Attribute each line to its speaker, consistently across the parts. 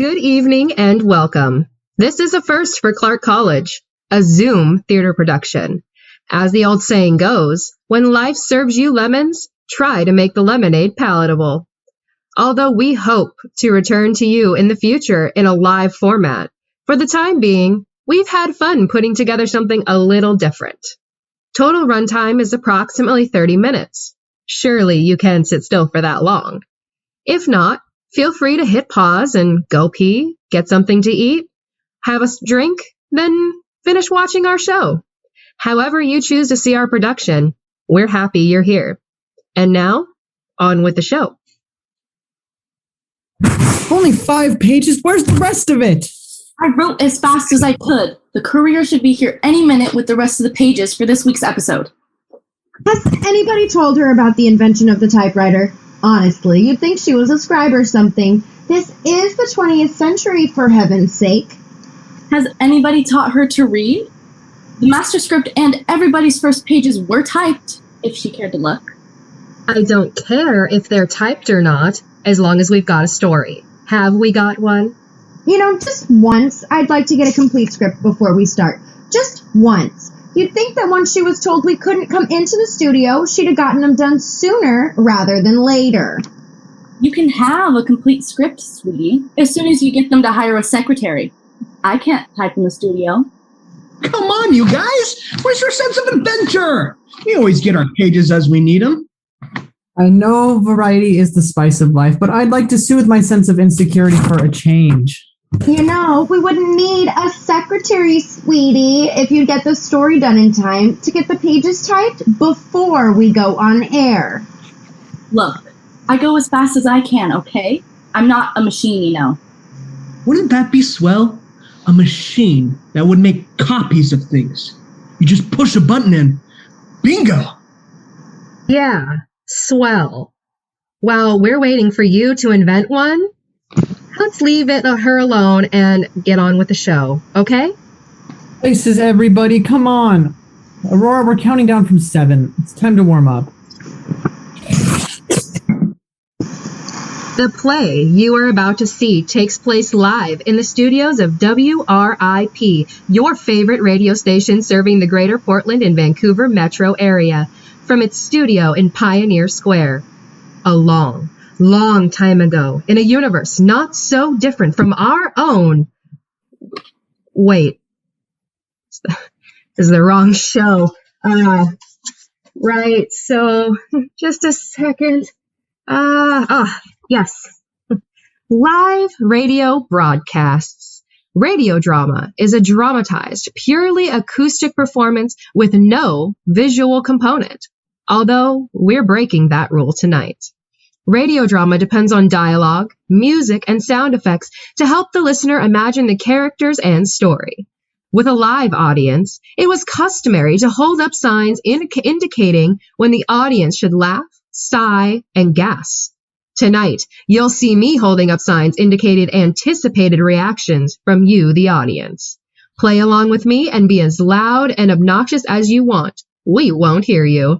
Speaker 1: Good evening and welcome. This is a first for Clark College, a Zoom theater production. As the old saying goes, when life serves you lemons, try to make the lemonade palatable. Although we hope to return to you in the future in a live format, for the time being, we've had fun putting together something a little different. Total runtime is approximately 30 minutes. Surely you can sit still for that long. If not, feel free to hit pause and go pee, get something to eat, have a drink, then finish watching our show. However you choose to see our production, we're happy you're here. And now, on with the show.
Speaker 2: Only 5 pages? Where's the rest of it?
Speaker 3: I wrote as fast as I could. The courier should be here any minute with the rest of the pages for this week's episode.
Speaker 4: Has anybody told her about the invention of the typewriter? Honestly, you'd think she was a scribe or something. This is the 20th century, for heaven's sake.
Speaker 3: Has anybody taught her to read? The master script and everybody's first pages were typed, if she cared to look.
Speaker 1: I don't care if they're typed or not, as long as we've got a story. Have we got one?
Speaker 4: You know, just once, I'd like to get a complete script before we start. Just once. You'd think that once she was told we couldn't come into the studio, she'd have gotten them done sooner rather than later.
Speaker 3: You can have a complete script, sweetie, as soon as you get them to hire a secretary. I can't type in the studio.
Speaker 5: Come on, you guys! Where's your sense of adventure? We always get our pages as we need them.
Speaker 2: I know variety is the spice of life, but I'd like to soothe my sense of insecurity for a change.
Speaker 4: You know, we wouldn't need a secretary, sweetie, if you'd get the story done in time to get the pages typed before we go on air.
Speaker 3: Look, I go as fast as I can, okay? I'm not a machine, you know.
Speaker 5: Wouldn't that be swell? A machine that would make copies of things. You just push a button and bingo!
Speaker 1: Yeah, swell. While we're waiting for you to invent one, let's leave her alone and get on with the show, okay?
Speaker 2: Places, everybody, come on. Aurora, we're counting down from 7. It's time to warm up.
Speaker 1: The play you are about to see takes place live in the studios of WRIP, your favorite radio station serving the greater Portland and Vancouver metro area, from its studio in Pioneer Square. A long time ago, in a universe not so different from our own. Wait. This is the wrong show. Right, so, just a second. Yes. Live radio broadcasts. Radio drama is a dramatized, purely acoustic performance with no visual component. Although, we're breaking that rule tonight. Radio drama depends on dialogue, music, and sound effects to help the listener imagine the characters and story. With a live audience, it was customary to hold up signs indicating when the audience should laugh, sigh, and gasp. Tonight, you'll see me holding up signs indicating anticipated reactions from you, the audience. Play along with me and be as loud and obnoxious as you want. We won't hear you.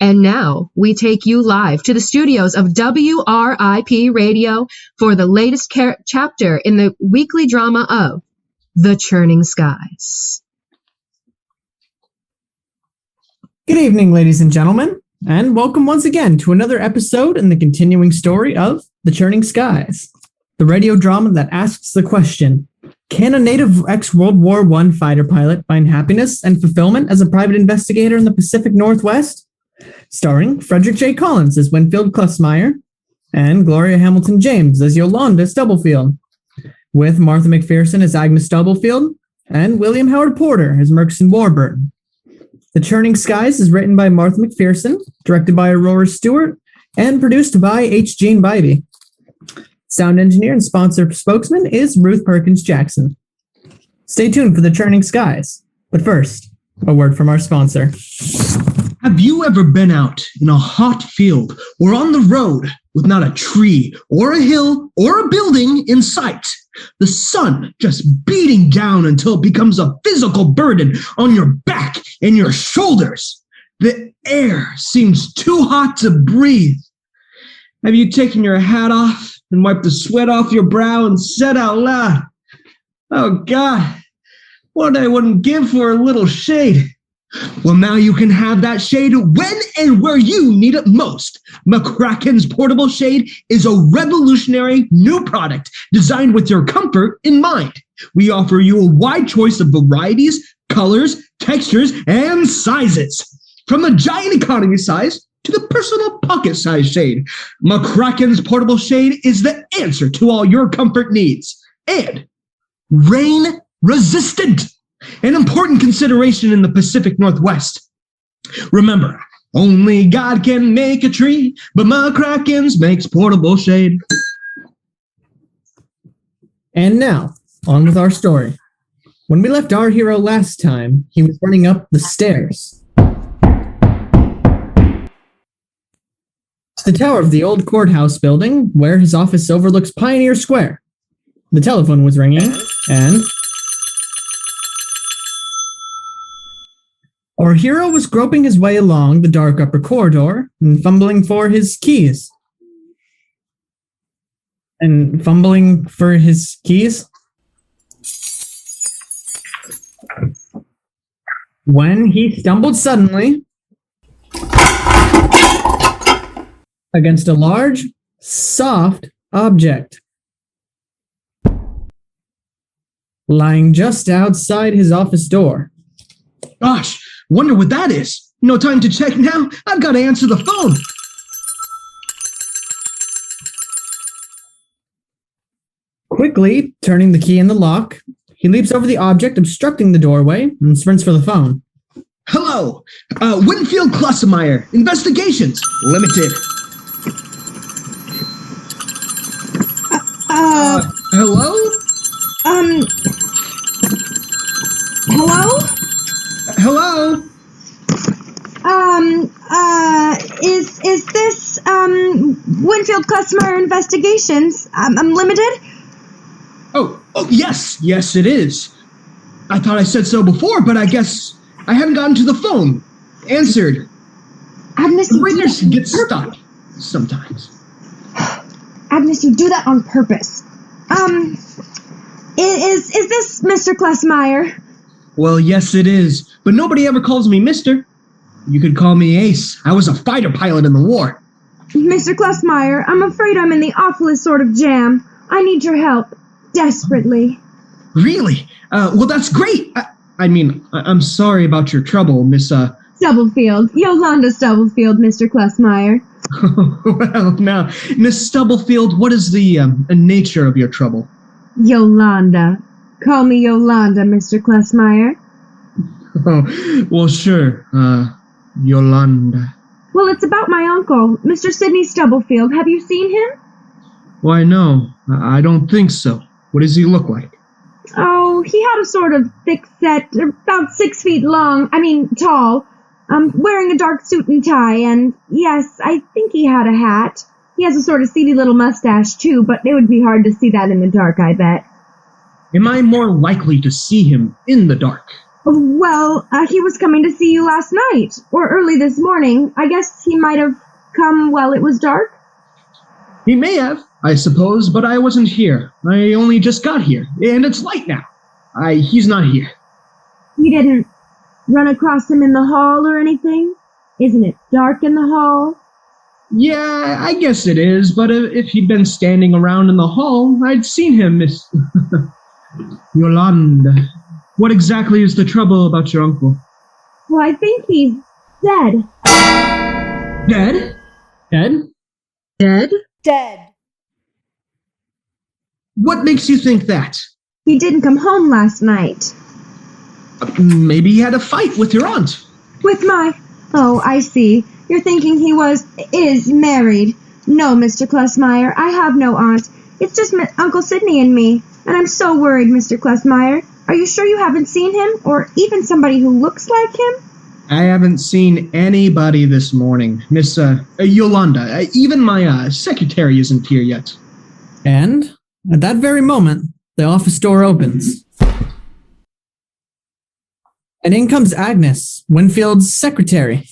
Speaker 1: And now, we take you live to the studios of WRIP Radio for the latest chapter in the weekly drama of The Churning Skies.
Speaker 2: Good evening, ladies and gentlemen, and welcome once again to another episode in the continuing story of The Churning Skies, the radio drama that asks the question, can a native ex-World War I fighter pilot find happiness and fulfillment as a private investigator in the Pacific Northwest? Starring Frederick J. Collins as Winfield Klussmeyer and Gloria Hamilton James as Yolanda Stubblefield, with Martha McPherson as Agnes Stubblefield and William Howard Porter as Merkson Warburton. The Churning Skies is written by Martha McPherson, directed by Aurora Stewart, and produced by H. Gene Bybee. Sound engineer and sponsor spokesman is Ruth Perkins Jackson. Stay tuned for The Churning Skies. But first, a word from our sponsor.
Speaker 5: Have you ever been out in a hot field or on the road with not a tree or a hill or a building in sight? The sun just beating down until it becomes a physical burden on your back and your shoulders. The air seems too hot to breathe. Have you taken your hat off and wipe the sweat off your brow and said out loud, "Oh God, what I wouldn't give for a little shade." Well, now you can have that shade when and where you need it most. McCracken's Portable Shade is a revolutionary new product designed with your comfort in mind. We offer you a wide choice of varieties, colors, textures, and sizes. From the giant economy size to the personal pocket size shade, McCracken's Portable Shade is the answer to all your comfort needs. And rain resistant. An important consideration in the Pacific Northwest. Remember, only God can make a tree, but McCracken's makes portable shade.
Speaker 2: And now, on with our story. When we left our hero last time, he was running up the stairs to the tower of the old courthouse building, where his office overlooks Pioneer Square. The telephone was ringing, and our hero was groping his way along the dark upper corridor and fumbling for his keys. When he stumbled suddenly against a large, soft object lying just outside his office door.
Speaker 5: Gosh, wonder what that is. No time to check now. I've got to answer the phone.
Speaker 2: Quickly turning the key in the lock, he leaps over the object obstructing the doorway and sprints for the phone.
Speaker 5: Hello, Winfield Klassemeyer, Investigations Limited. Hello?
Speaker 4: Hello?
Speaker 5: Hello?
Speaker 4: Is this, Winfield Customer Investigations, Limited?
Speaker 5: Oh, yes, it is. I thought I said so before, but I guess I hadn't gotten to the phone. Answered.
Speaker 4: Agnes,
Speaker 5: The ringers get stuck sometimes.
Speaker 4: Agnes, you do that on purpose. Is this Mr. Klessmeyer?
Speaker 5: Well, yes, it is, but nobody ever calls me Mister. You could call me Ace. I was a fighter pilot in the war.
Speaker 4: Mr. Klessmeyer, I'm afraid I'm in the awfulest sort of jam. I need your help. Desperately.
Speaker 5: Really? Well, that's great. I'm sorry about your trouble, Miss,
Speaker 4: Stubblefield. Yolanda Stubblefield, Mr. Klessmeyer.
Speaker 5: Well, now, Miss Stubblefield, what is the nature of your trouble?
Speaker 4: Yolanda. Call me Yolanda, Mr. Klessmeyer.
Speaker 5: Oh, well, sure. Yolanda.
Speaker 4: Well, it's about my uncle, Mr. Sidney Stubblefield. Have you seen him?
Speaker 5: Why, no. I don't think so. What does he look like?
Speaker 4: Oh, he had a sort of thick set, about 6 feet tall, wearing a dark suit and tie, and yes, I think he had a hat. He has a sort of seedy little mustache, too, but it would be hard to see that in the dark, I bet.
Speaker 5: Am I more likely to see him in the dark?
Speaker 4: Well, he was coming to see you last night, or early this morning. I guess he might have come while it was dark?
Speaker 5: He may have, I suppose, but I wasn't here. I only just got here, and it's light now. He's not here.
Speaker 4: You didn't run across him in the hall or anything? Isn't it dark in the hall?
Speaker 5: Yeah, I guess it is, but if he'd been standing around in the hall, I'd seen him, Miss... Yolanda. What exactly is the trouble about your uncle?
Speaker 4: Well, I think he's dead.
Speaker 5: Dead?
Speaker 2: Dead?
Speaker 1: Dead?
Speaker 6: Dead.
Speaker 5: What makes you think that?
Speaker 4: He didn't come home last night.
Speaker 5: Maybe he had a fight with your aunt.
Speaker 4: With my... Oh, I see. You're thinking he is married. No, Mr. Klessmeyer, I have no aunt. It's just Uncle Sidney and me. And I'm so worried, Mr. Klessmeyer. Are you sure you haven't seen him? Or even somebody who looks like him?
Speaker 5: I haven't seen anybody this morning. Miss, Yolanda. Even my, secretary isn't here yet.
Speaker 2: And at that very moment, the office door opens. And in comes Agnes, Winfield's secretary.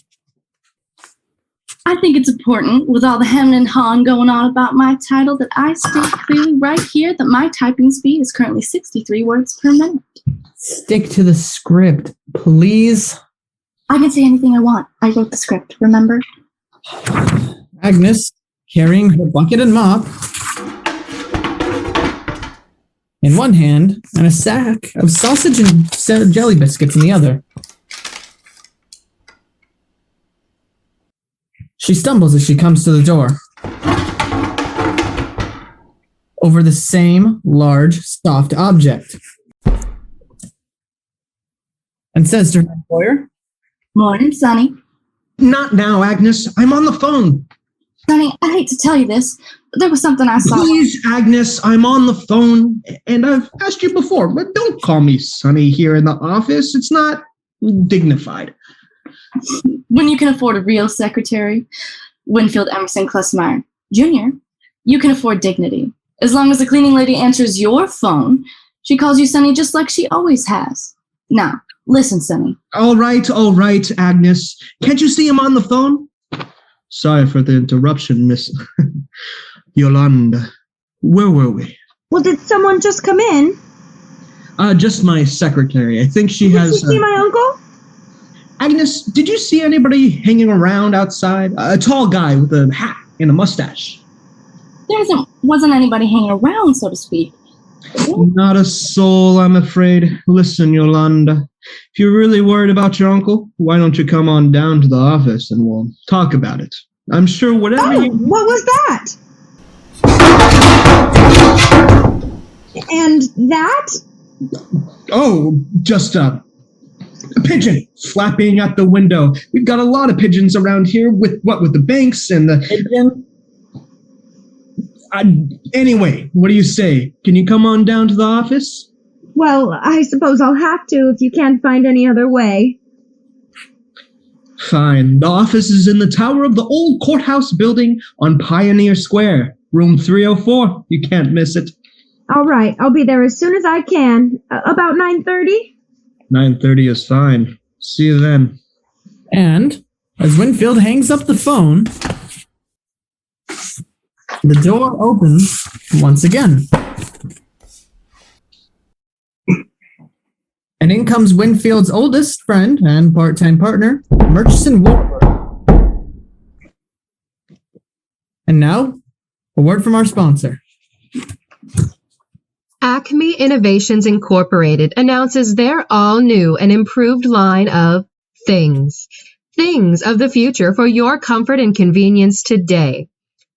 Speaker 3: I think it's important, with all the hem and hawing going on about my title, that I state clearly right here that my typing speed is currently 63 words per minute.
Speaker 2: Stick to the script, please.
Speaker 3: I can say anything I want. I wrote the script, remember?
Speaker 2: Agnes, carrying her bucket and mop in one hand and a sack of sausage and jelly biscuits in the other. She stumbles as she comes to the door. Over the same large, soft object. And says to her employer,
Speaker 3: Morning, Sonny.
Speaker 5: Not now, Agnes. I'm on the phone.
Speaker 3: Sonny, I hate to tell you this, but there was something I saw.
Speaker 5: Please, Agnes, I'm on the phone. And I've asked you before, but don't call me Sonny here in the office. It's not dignified.
Speaker 3: When you can afford a real secretary, Winfield Emerson Klessmeyer Jr., you can afford dignity. As long as the cleaning lady answers your phone, she calls you Sonny just like she always has. Now, listen, Sonny.
Speaker 5: All right, Agnes. Can't you see him on the phone? Sorry for the interruption, Miss Yolanda. Where were we?
Speaker 4: Well, did someone just come in?
Speaker 5: Just my secretary. I think she
Speaker 4: Did
Speaker 5: has...
Speaker 4: you see my uncle?
Speaker 5: Agnes, did you see anybody hanging around outside? A tall guy with a hat and a mustache.
Speaker 3: There wasn't anybody hanging around, so to speak.
Speaker 5: Not a soul, I'm afraid. Listen, Yolanda, if you're really worried about your uncle, why don't you come on down to the office and we'll talk about it. I'm sure whatever
Speaker 4: What was that? And that?
Speaker 5: Oh, just a pigeon flapping at the window. We've got a lot of pigeons around here with the banks and the...
Speaker 2: Pigeon?
Speaker 5: Anyway, what do you say? Can you come on down to the office?
Speaker 4: Well, I suppose I'll have to if you can't find any other way.
Speaker 5: Fine. The office is in the tower of the old courthouse building on Pioneer Square, room 304. You can't miss it.
Speaker 4: All right, I'll be there as soon as I can. About 9:30?
Speaker 5: 9:30 is fine. See you then.
Speaker 2: And as Winfield hangs up the phone, the door opens once again. And in comes Winfield's oldest friend and part-time partner, Murchison Warburg. And now, a word from our sponsor.
Speaker 1: Acme Innovations Incorporated announces their all-new and improved line of things. Things of the future for your comfort and convenience today.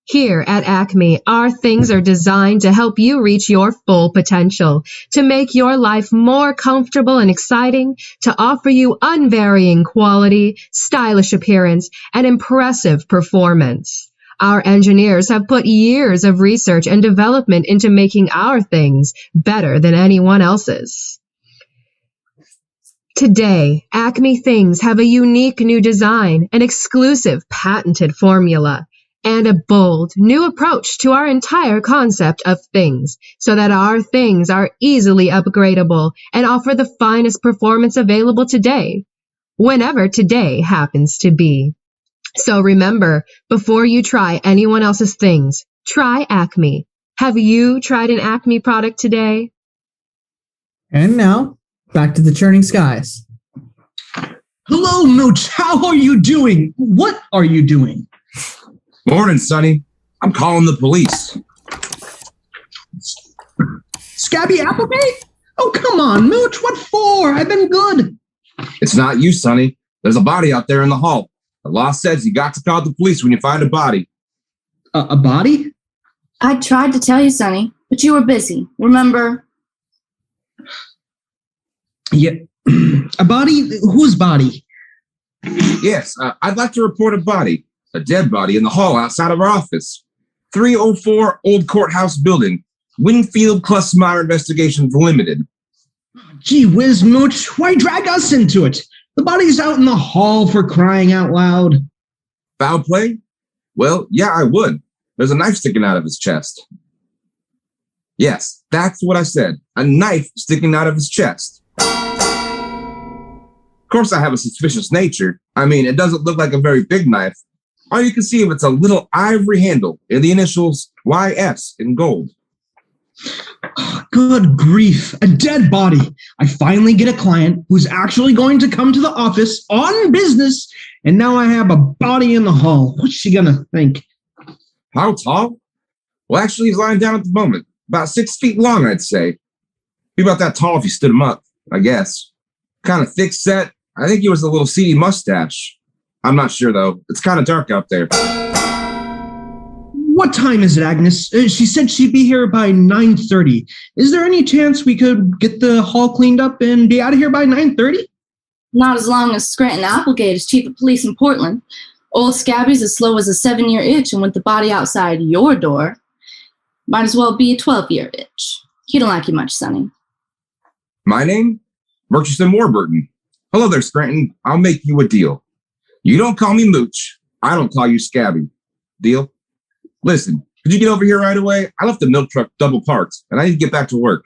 Speaker 1: Here at Acme, our things are designed to help you reach your full potential, to make your life more comfortable and exciting, to offer you unvarying quality, stylish appearance, and impressive performance. Our engineers have put years of research and development into making our things better than anyone else's. Today, Acme things have a unique new design, an exclusive patented formula, and a bold new approach to our entire concept of things, so that our things are easily upgradable and offer the finest performance available today, whenever today happens to be. So remember, before you try anyone else's things, try Acme. Have you tried an Acme product today?
Speaker 2: And now, back to the Churning Skies.
Speaker 5: Hello, Mooch. How are you doing? What are you doing?
Speaker 6: Morning, Sonny. I'm calling the police.
Speaker 5: Scabby Applegate? Oh, come on, Mooch. What for? I've been good.
Speaker 6: It's not you, Sonny. There's a body out there in the hall. The law says you got to call the police when you find a body.
Speaker 5: A body?
Speaker 3: I tried to tell you, Sonny, but you were busy. Remember?
Speaker 5: Yeah. A body? Whose body?
Speaker 6: Yes, I'd like to report a body. A dead body in the hall outside of our office. 304 Old Courthouse Building. Winfield Klessmeyer Investigations Limited.
Speaker 5: Gee whiz, Mooch. Why drag us into it? The body's out in the hall, for crying out loud.
Speaker 6: Foul play? Well, yeah, I would. There's a knife sticking out of his chest. Yes, that's what I said. A knife sticking out of his chest. Of course, I have a suspicious nature. I mean, it doesn't look like a very big knife, All you can see of it's a little ivory handle and the initials YS in gold.
Speaker 5: Good grief, a dead body. I finally get a client who's actually going to come to the office on business, and now I have a body in the hall. What's she gonna think?
Speaker 6: How tall? Well, actually, he's lying down at the moment. About 6 feet long, I'd say. Be about that tall if you stood him up, I guess. Kind of thick set. I think he was a little seedy mustache. I'm not sure, though. It's kind of dark out there.
Speaker 5: What time is it, Agnes? She said she'd be here by 9:30. Is there any chance we could get the hall cleaned up and be out of here by 9:30?
Speaker 3: Not as long as Scranton Applegate is chief of police in Portland. Old Scabby's as slow as a 7-year itch, and with the body outside your door, might as well be a 12-year itch. He don't like you much, Sonny.
Speaker 6: My name? Murchison Warburton. Hello there, Scranton. I'll make you a deal. You don't call me Mooch. I don't call you Scabby. Deal? Listen, could you get over here right away? I left the milk truck double parked, and I need to get back to work.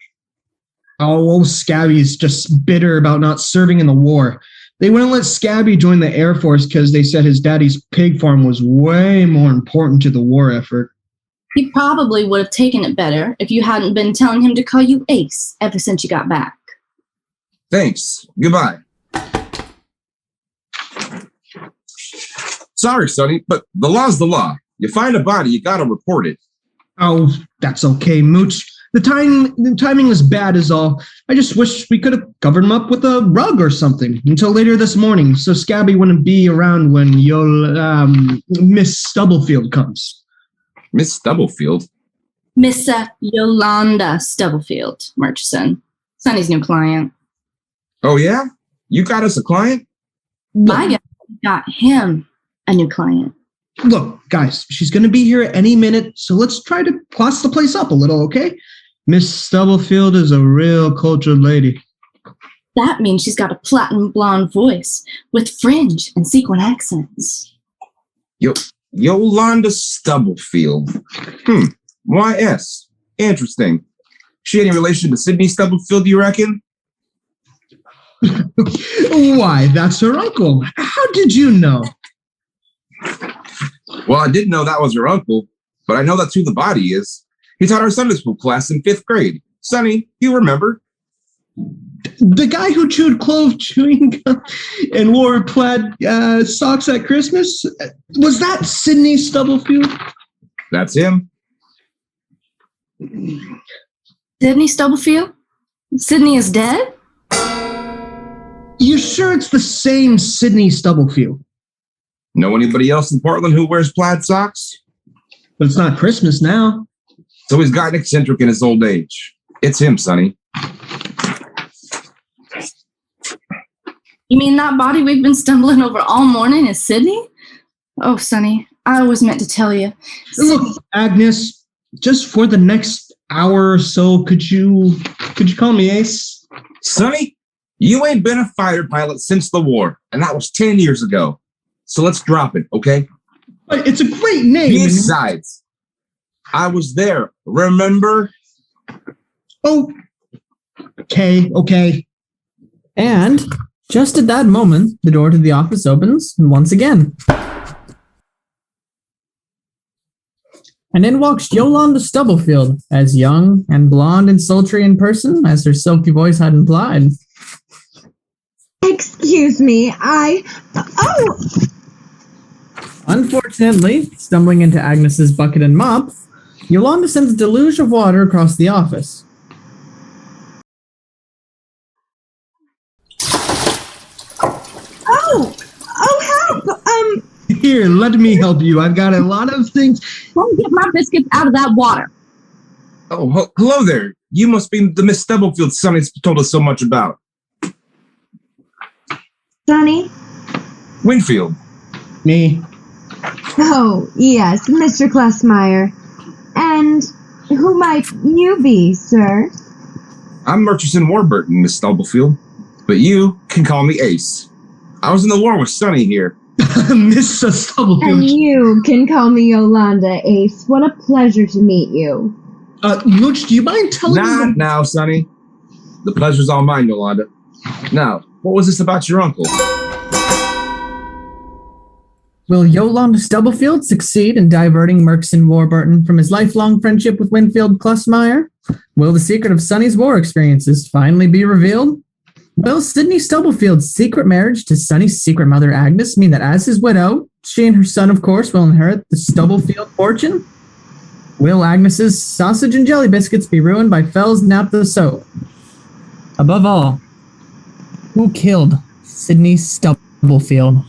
Speaker 5: Oh, Scabby's just bitter about not serving in the war. They wouldn't let Scabby join the Air Force because they said his daddy's pig farm was way more important to the war effort.
Speaker 3: He probably would have taken it better if you hadn't been telling him to call you Ace ever since you got back.
Speaker 6: Thanks. Goodbye. Sorry, Sonny, but the law's the law. You find a body, you gotta report it.
Speaker 5: Oh, that's okay, Mooch. The timing was bad is all. I just wish we could have covered him up with a rug or something until later this morning, so Scabby wouldn't be around when Miss Stubblefield comes.
Speaker 6: Miss Stubblefield?
Speaker 3: Miss Yolanda Stubblefield, Murchison. Sonny's new client.
Speaker 6: Oh, yeah? You got us a client?
Speaker 3: My guy got him a new client.
Speaker 5: Look, guys, she's going to be here any minute, so let's try to class the place up a little, okay? Miss Stubblefield is a real cultured lady.
Speaker 3: That means she's got a platinum blonde voice with fringe and sequin accents.
Speaker 6: Yolanda Stubblefield. YS. Interesting. She any relation to Sydney Stubblefield, you reckon?
Speaker 5: Why, that's her uncle. How did you know?
Speaker 6: Well, I didn't know that was her uncle, but I know that's who the body is. He taught our Sunday school class in 5th grade. Sonny, you remember?
Speaker 5: The guy who chewed clove chewing gum and wore plaid socks at Christmas? Was that Sydney Stubblefield?
Speaker 6: That's him.
Speaker 3: Sydney Stubblefield? Sydney is dead?
Speaker 5: You sure it's the same Sydney Stubblefield?
Speaker 6: Know anybody else in Portland who wears plaid socks?
Speaker 5: But it's not Christmas now.
Speaker 6: So he's gotten eccentric in his old age. It's him, Sonny.
Speaker 3: You mean that body we've been stumbling over all morning is Sydney? Oh, Sonny, I always meant to tell you.
Speaker 5: Look, Agnes, just for the next hour or so, could you call me Ace?
Speaker 6: Sonny, you ain't been a fighter pilot since the war, and that was 10 years ago. So let's drop it, okay?
Speaker 5: But it's a great name.
Speaker 6: Besides, I was there, remember?
Speaker 5: Oh, okay.
Speaker 2: And just at that moment, the door to the office opens once again. And in walks Yolanda Stubblefield, as young and blonde and sultry in person as her silky voice had implied.
Speaker 4: Excuse me,
Speaker 2: Unfortunately, stumbling into Agnes's bucket and mop, Yolanda sends a deluge of water across the office.
Speaker 4: help!
Speaker 5: Here, let me help you. I've got a lot of things.
Speaker 3: Don't get my biscuits out of that water.
Speaker 6: Oh, hello there. You must be the Miss Stubblefield Sonny's told us so much about.
Speaker 4: Sonny?
Speaker 6: Winfield.
Speaker 5: Me.
Speaker 4: Oh, yes, Mr. Klessmeyer. And who might you be, sir?
Speaker 6: I'm Murchison Warburton, Miss Stubblefield, but you can call me Ace. I was in the war with Sonny here.
Speaker 5: Miss Stubblefield.
Speaker 4: And you can call me Yolanda, Ace. What a pleasure to meet you.
Speaker 5: Mooch, do you mind telling me?
Speaker 6: Not now, Sonny. The pleasure's all mine, Yolanda. Now, what was this about your uncle?
Speaker 2: Will Yolanda Stubblefield succeed in diverting Murchison Warburton from his lifelong friendship with Winfield Klussmeyer? Will the secret of Sonny's war experiences finally be revealed? Will Sidney Stubblefield's secret marriage to Sonny's secret mother Agnes mean that as his widow, she and her son, of course, will inherit the Stubblefield fortune? Will Agnes's sausage and jelly biscuits be ruined by Fell's naphtha soap? Above all, who killed Sidney Stubblefield?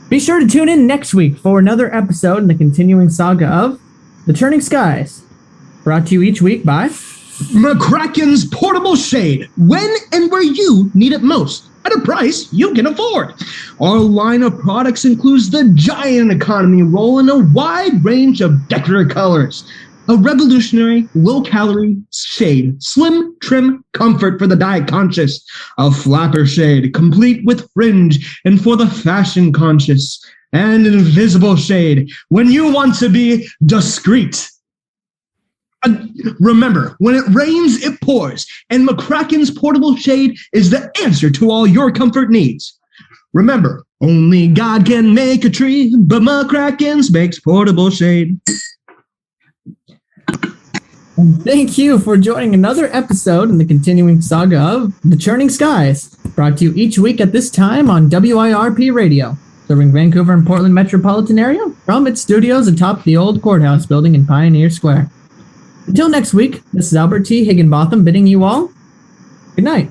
Speaker 2: Be sure to tune in next week for another episode in the continuing saga of The Churning Skies, brought to you each week by
Speaker 5: McCracken's Portable Shade, when and where you need it most, at a price you can afford. Our line of products includes the giant economy roll in a wide range of decorative colors. A revolutionary, low-calorie shade, slim, trim comfort for the diet conscious. A flapper shade, complete with fringe and for the fashion conscious. And an invisible shade, when you want to be discreet. Remember, when it rains, it pours, and McCracken's Portable Shade is the answer to all your comfort needs. Remember, only God can make a tree, but McCracken's makes portable shade.
Speaker 2: Thank you for joining another episode in the continuing saga of The Churning Skies, brought to you each week at this time on WIRP Radio, serving Vancouver and Portland metropolitan area from its studios atop the old courthouse building in Pioneer Square. Until next week, this is Albert T. Higginbotham bidding you all good night.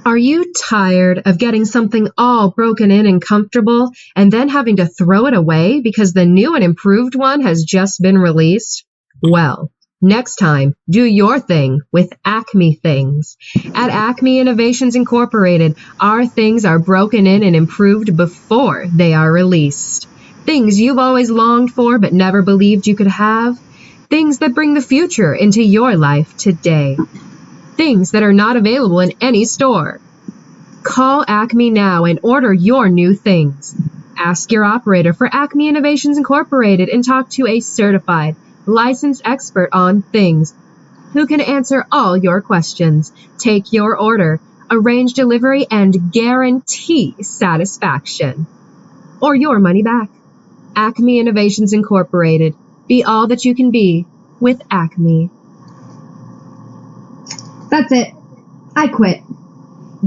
Speaker 1: Are you tired of getting something all broken in and comfortable and then having to throw it away because the new and improved one has just been released? Well, next time, do your thing with Acme Things. At Acme Innovations Incorporated, our things are broken in and improved before they are released. Things you've always longed for but never believed you could have. Things that bring the future into your life today. Things that are not available in any store. Call Acme now and order your new things. Ask your operator for Acme Innovations Incorporated and talk to a certified, licensed expert on things who can answer all your questions, take your order, arrange delivery, and guarantee satisfaction. Or your money back. Acme Innovations Incorporated. Be all that you can be with Acme.
Speaker 4: That's it. I quit.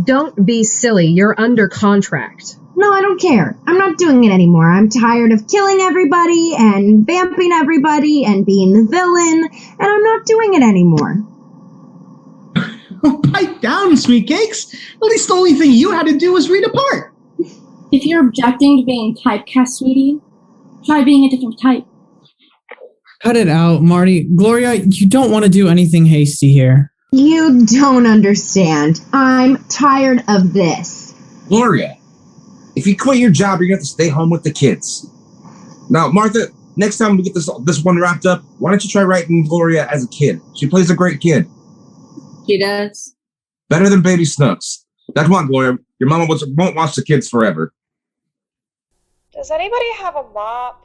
Speaker 1: Don't be silly. You're under contract.
Speaker 4: No, I don't care. I'm not doing it anymore. I'm tired of killing everybody and vamping everybody and being the villain, and I'm not doing it anymore.
Speaker 5: Oh, pipe down, sweet cakes. At least the only thing you had to do was read a part.
Speaker 3: If you're objecting to being typecast, sweetie, try being a different type.
Speaker 2: Cut it out, Marty. Gloria, you don't want to do anything hasty here.
Speaker 4: You don't understand. I'm tired of this.
Speaker 6: Gloria, if you quit your job, you're going to have to stay home with the kids. Now, Martha, next time we get this one wrapped up, why don't you try writing Gloria as a kid? She plays a great kid.
Speaker 3: She does.
Speaker 6: Better than Baby Snooks. That's one, Gloria. Your mama won't watch the kids forever.
Speaker 7: Does anybody have a mop?